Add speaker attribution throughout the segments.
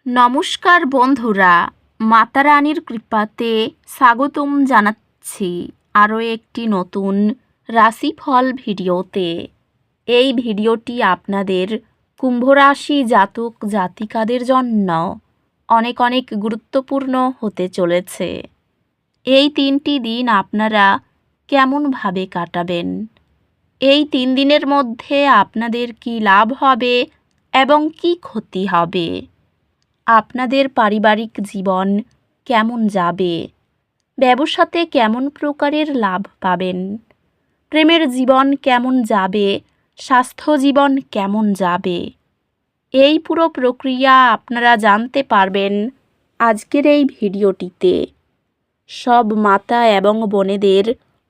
Speaker 1: নমস্কার বন্ধুরা, মাতা রানীর কৃপাতে স্বাগতম জানাচ্ছি আরও একটি নতুন রাশিফল ভিডিওতে। এই ভিডিওটি আপনাদের কুম্ভ রাশি জাতক জাতিকাদের জন্য অনেক অনেক গুরুত্বপূর্ণ হতে চলেছে। এই 3টি দিন আপনারা কেমনভাবে কাটাবেন, এই 3 দিনের মধ্যে আপনাদের কি লাভ হবে এবং কি ক্ষতি হবে, আপনাদের পারিবারিক জীবন কেমন যাবে, ব্যবসাতে কেমন প্রকারের লাভ পাবেন, প্রেমের জীবন কেমন যাবে, স্বাস্থ্য জীবন কেমন যাবে, এই পুরো প্রক্রিয়া আপনারা জানতে পারবেন আজকের এই ভিডিওটিতে। সব মাতা এবং বোনেদের,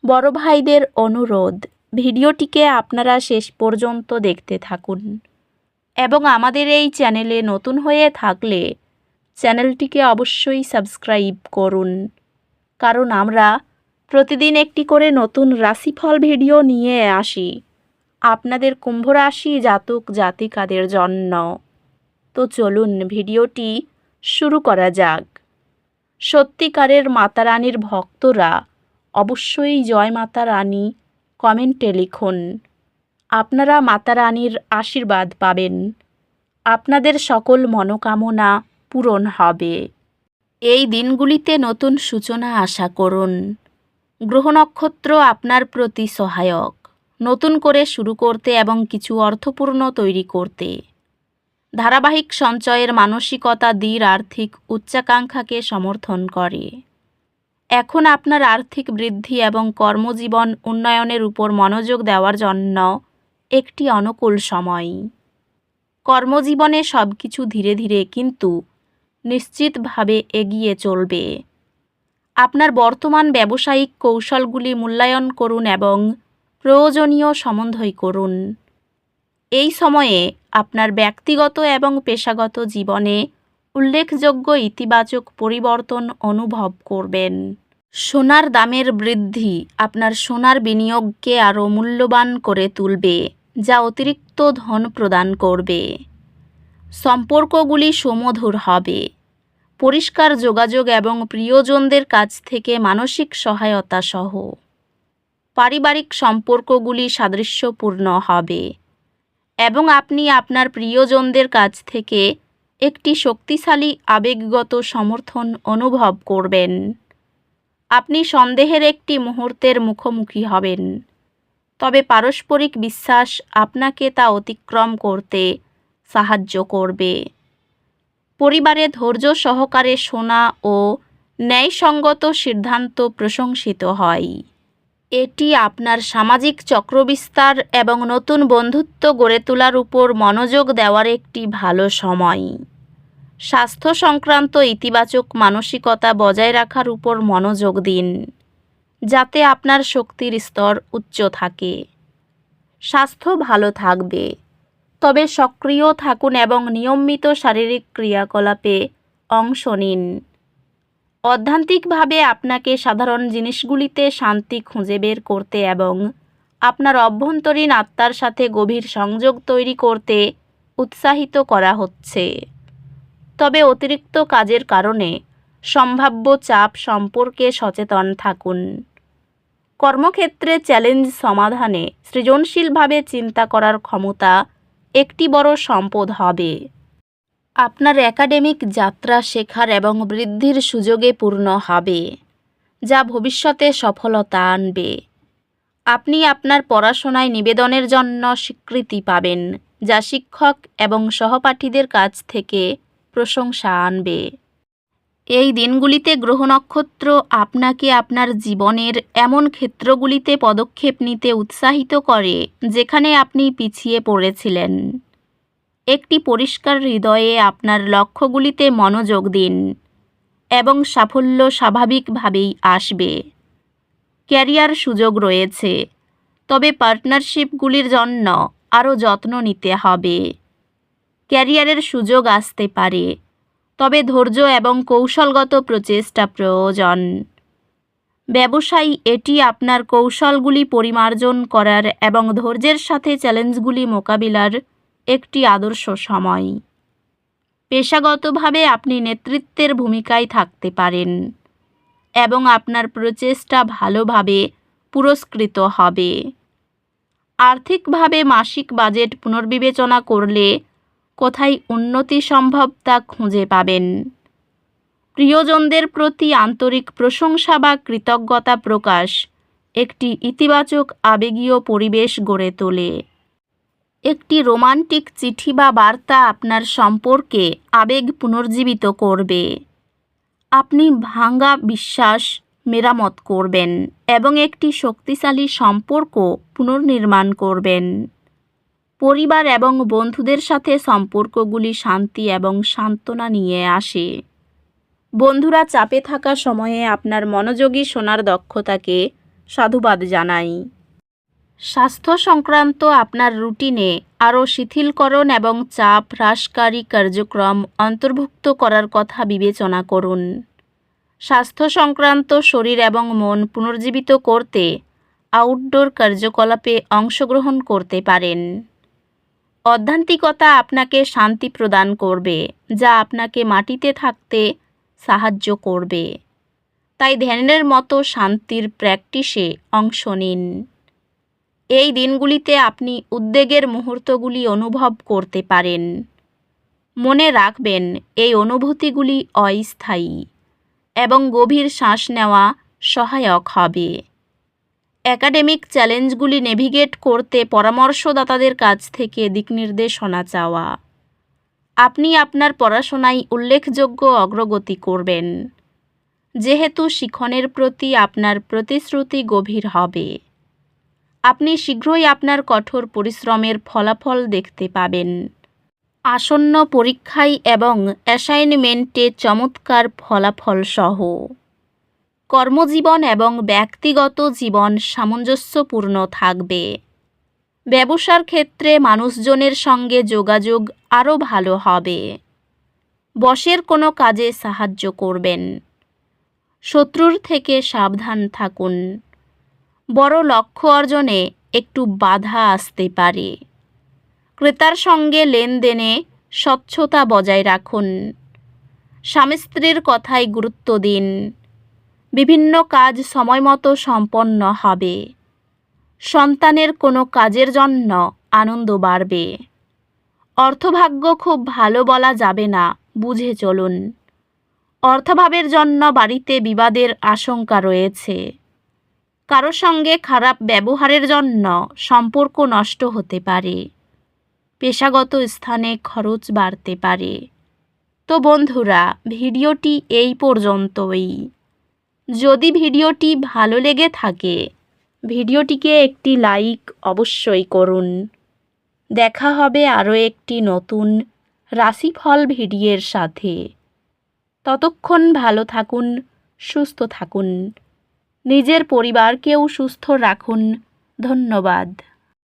Speaker 1: বড় ভাইদের অনুরোধ, ভিডিওটিকে আপনারা শেষ পর্যন্ত দেখতে থাকুন এবং আমাদের এই চ্যানেলে নতুন হয়ে থাকলে চ্যানেলটিকে অবশ্যই সাবস্ক্রাইব করুন, কারণ আমরা প্রতিদিন একটি করে নতুন রাশিফল ভিডিও নিয়ে আসি আপনাদের কুম্ভ রাশি জাতক জাতিকাদের জন্য। তো চলুন ভিডিওটি শুরু করা যাক। সত্যিকারের মাতা রানীর ভক্তরা অবশ্যই জয় মাতা রানী কমেন্টে লিখুন। আপনারা মাতা রানীর আশীর্বাদ পাবেন, আপনাদের সকল মনোকামনা পূরণ হবে। এই দিনগুলিতে নতুন সূচনা আশা করুন। গ্রহ নক্ষত্র আপনার প্রতি সহায়ক, নতুন করে শুরু করতে এবং কিছু অর্থপূর্ণ তৈরি করতে। ধারাবাহিক সঞ্চয়ের মানসিকতা দৃঢ় আর্থিক উচ্চাকাঙ্ক্ষাকে সমর্থন করে। এখন আপনার আর্থিক বৃদ্ধি এবং কর্মজীবন উন্নয়নের উপর মনোযোগ দেওয়ার জন্য একটি অনুকূল সময়। কর্মজীবনে সব কিছু ধীরে ধীরে কিন্তু নিশ্চিতভাবে এগিয়ে চলবে। আপনার বর্তমান ব্যবসায়িক কৌশলগুলি মূল্যায়ন করুন এবং প্রয়োজনীয় সমন্বয় করুন। এই সময়ে আপনার ব্যক্তিগত এবং পেশাগত জীবনে উল্লেখযোগ্য ইতিবাচক পরিবর্তন অনুভব করবেন। সোনার দামের বৃদ্ধি আপনার সোনার বিনিয়োগকে আরও মূল্যবান করে তুলবে, যা অতিরিক্ত ধন প্রদান করবে। সম্পর্কগুলি সুমধুর হবে। পরিষ্কার যোগাযোগ এবং প্রিয়জনদের কাছ থেকে মানসিক সহায়তা সহ পারিবারিক সম্পর্কগুলি সাদৃশ্যপূর্ণ হবে এবং আপনি আপনার প্রিয়জনদের কাছ থেকে একটি শক্তিশালী আবেগগত সমর্থন অনুভব করবেন। আপনি সন্দেহের একটি মুহূর্তের মুখোমুখি হবেন, তবে পারস্পরিক বিশ্বাস আপনাকে তা অতিক্রম করতে সাহায্য করবে। পরিবারে ধৈর্য সহকারে শোনা ও ন্যায়সঙ্গত সিদ্ধান্ত প্রশংসিত হয়। এটি আপনার সামাজিক চক্রবিস্তার এবং নতুন বন্ধুত্ব গড়ে তোলার উপর মনোযোগ দেওয়ার একটি ভালো সময়। স্বাস্থ্য সংক্রান্ত ইতিবাচক মানসিকতা বজায় রাখার উপর মনোযোগ দিন, যাতে আপনার শক্তির স্তর উচ্চ থাকে। স্বাস্থ্য ভালো থাকবে, তবে সক্রিয় থাকুন এবং নিয়মিত শারীরিক ক্রিয়াকলাপে অংশ নিন। অধ্যাত্মিকভাবে আপনাকে সাধারণ জিনিসগুলিতে শান্তি খুঁজে বের করতে এবং আপনার অভ্যন্তরীণ আত্মার সাথে গভীর সংযোগ তৈরি করতে উৎসাহিত করা হচ্ছে। তবে অতিরিক্ত কাজের কারণে সম্ভাব্য চাপ সম্পর্কে সচেতন থাকুন। কর্মক্ষেত্রে চ্যালেঞ্জ সমাধানে সৃজনশীলভাবে চিন্তা করার ক্ষমতা একটি বড় সম্পদ হবে। আপনার একাডেমিক যাত্রা শেখার এবং বৃদ্ধির সুযোগে পূর্ণ হবে, যা ভবিষ্যতে সফলতা আনবে। আপনি আপনার পড়াশোনায় নিবেদনের জন্য স্বীকৃতি পাবেন, যা শিক্ষক এবং সহপাঠীদের কাছ থেকে প্রশংসা আনবে। এই দিনগুলিতে গ্রহ নক্ষত্র আপনাকে আপনার জীবনের এমন ক্ষেত্রগুলিতে পদক্ষেপ নিতে উৎসাহিত করে যেখানে আপনি পিছিয়ে পড়েছিলেন। একটি পরিষ্কার হৃদয়ে আপনার লক্ষ্যগুলিতে মনোযোগ দিন এবং সাফল্য স্বাভাবিকভাবেই আসবে। ক্যারিয়ার সুযোগ রয়েছে, তবে পার্টনারশিপগুলির জন্য আরও যত্ন নিতে হবে। ক্যারিয়ারের সুযোগ আসতে পারে, তবে ধৈর্য এবং কৌশলগত প্রচেষ্টা প্রয়োজন। ব্যবসায়ী এটি আপনার কৌশলগুলি পরিমার্জন করার এবং ধৈর্যের সাথে চ্যালেঞ্জগুলি মোকাবিলার একটি আদর্শ সময়। পেশাগতভাবে আপনি নেতৃত্বের ভূমিকায় থাকতে পারেন এবং আপনার প্রচেষ্টা ভালোভাবে পুরস্কৃত হবে। আর্থিকভাবে মাসিক বাজেট পুনর্বিবেচনা করলে কোথায় উন্নতি সম্ভব তা খুঁজে পাবেন। প্রিয়জনদের প্রতি আন্তরিক প্রশংসা বা কৃতজ্ঞতা প্রকাশ একটি ইতিবাচক আবেগীয় পরিবেশ গড়ে তোলে। একটি রোমান্টিক চিঠি বা বার্তা আপনার সম্পর্কে আবেগ পুনর্জীবিত করবে। আপনি ভাঙা বিশ্বাস মেরামত করবেন এবং একটি শক্তিশালী সম্পর্ক পুনর্নির্মাণ করবেন। পরিবার এবং বন্ধুদের সাথে সম্পর্কগুলি শান্তি এবং সান্ত্বনা নিয়ে আসে। বন্ধুরা চাপে থাকা সময়ে আপনার মনোযোগী শোনার দক্ষতাকে সাধুবাদ জানাই। স্বাস্থ্য সংক্রান্ত আপনার রুটিনে আরও শিথিলকরণ এবং চাপ হ্রাসকারী কার্যক্রম অন্তর্ভুক্ত করার কথা বিবেচনা করুন। স্বাস্থ্য সংক্রান্ত শরীর এবং মন পুনর্জীবিত করতে আউটডোর কার্যকলাপে অংশগ্রহণ করতে পারেন। আধ্যাত্মিকতা আপনাকে শান্তি প্রদান করবে, যা আপনাকে মাটিতে থাকতে সাহায্য করবে। তাই ধ্যানের মতো শান্তির প্র্যাকটিসে অংশ নিন। এই দিনগুলিতে আপনি উদ্বেগের মুহূর্তগুলি অনুভব করতে পারেন। মনে রাখবেন, এই অনুভূতিগুলি অস্থায়ী এবং গভীর শ্বাস নেওয়া সহায়ক হবে। একাডেমিক চ্যালেঞ্জগুলি নেভিগেট করতে পরামর্শদাতাদের কাছ থেকে দিকনির্দেশনা চাওয়া। আপনি আপনার পড়াশোনায় উল্লেখযোগ্য অগ্রগতি করবেন, যেহেতু শিখনের প্রতি আপনার প্রতিশ্রুতি গভীর হবে। আপনি শীঘ্রই আপনার কঠোর পরিশ্রমের ফলাফল দেখতে পাবেন। আসন্ন পরীক্ষায় এবং অ্যাসাইনমেন্টে চমৎকার ফলাফল সহ। কর্মজীবন এবং ব্যক্তিগত জীবন সামঞ্জস্যপূর্ণ থাকবে। ব্যবসার ক্ষেত্রে মানুষজনের সঙ্গে যোগাযোগ আরও ভালো হবে। বসের কোনো কাজে সাহায্য করবেন। শত্রুর থেকে সাবধান থাকুন। বড় লক্ষ্য অর্জনে একটু বাধা আসতে পারে। ক্রেতার সঙ্গে লেনদেনে স্বচ্ছতা বজায় রাখুন। স্বামী স্ত্রীর কথায় গুরুত্ব দিন। বিভিন্ন কাজ সময়মতো সম্পন্ন হবে। সন্তানের কোনো কাজের জন্য আনন্দ বাড়বে। অর্থভাগ্য খুব ভালো বলা যাবে না, বুঝে চলুন। অর্থাভাবের জন্য বাড়িতে বিবাদের আশঙ্কা রয়েছে। কারো সঙ্গে খারাপ ব্যবহারের জন্য সম্পর্ক নষ্ট হতে পারে। পেশাগত স্থানে খরচ বাড়তে পারে। তো বন্ধুরা, ভিডিওটি এই পর্যন্তই। যদি ভিডিওটি ভালো লেগে থাকে, ভিডিওটিকে একটি লাইক অবশ্যই করুন। দেখা হবে আরও একটি নতুন রাশিফল ভিডিওর সাথে। ততক্ষণ ভালো থাকুন, সুস্থ থাকুন। নিজের পরিবারকেও সুস্থ রাখুন। ধন্যবাদ।